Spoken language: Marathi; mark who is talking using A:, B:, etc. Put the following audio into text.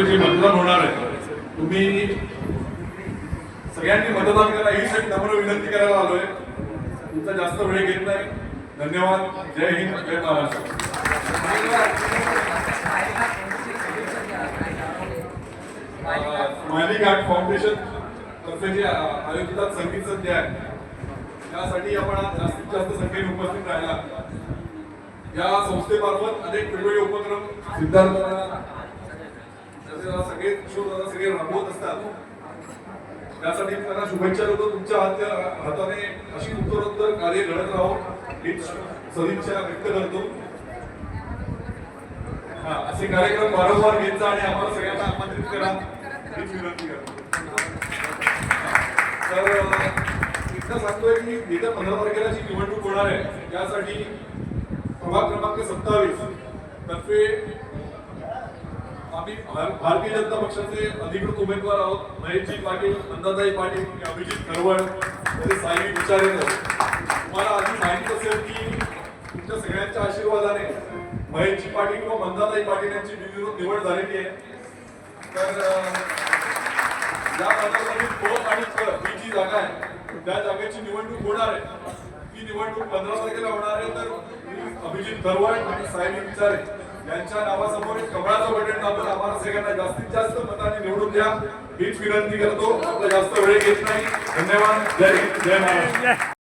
A: मतदान होणार आहे. तुम्ही सगळ्यांनी मतदान करा हीच एक नम्र विनंती करायला आलोय. तुमचा जास्त वेळ घेत नाही. धन्यवाद. जय हिंद, जय महाराष्ट्र. स्माइली घाट फाउंडेशन तर्फे जे आयोजित संगीत संध्या आहे त्यासाठी आपण जास्तीत जास्त संख्येने उपस्थित राहिला. या संस्थेमार्फत अनेक वेगवेगळे उपक्रम सिद्धार्थांना सगळे सगळे राबवत असतात. त्यासाठी त्यांना शुभेच्छा देतो. तुमच्या हाताने अशी उत्तरोत्तर कार्य घडत राहो हीच सदिच्छा व्यक्त करतो. असे कार्यक्रम वारंवार घेत जा आणि आम्हाला सगळ्यांना आमंत्रित करा हीच विनंती करतो. तर एकदा सांगतोय की येत्या 15 तारखेला जी निवडणूक होणार आहे त्यासाठी प्रभाग क्रमांक 27 तर्फे आम्ही भारतीय जनता पक्षाचे अधिकृत उमेदवार आहोत. महेशजी पाटील, नंदाताई पाटील, अभिजित खरवळ, सायली विचारे. तुम्हाला आधी माहिती असेल की तुमच्या सगळ्यांच्या आशीर्वादाने महेशजी पाटील किंवा नंदाताई पाटील यांची निवड झालेली आहे. तर या पदासाठी क आणि क ही जी जागा आहे त्या जागेची निवडणूक होणार आहे. ती निवडणूक 15 तारखेला होणार आहे. तर अभिजित खरवळ आणि सायली विचारे यांच्या नावासमोर एक कमळाचं बटन दाबून आम्हाला सगळ्यांना जास्तीत जास्त मतांनी निवडून द्या हीच विनंती करतो. आपला जास्त वेळ घेत नाही. धन्यवाद. जय हिंद, जय महाराष्ट्र.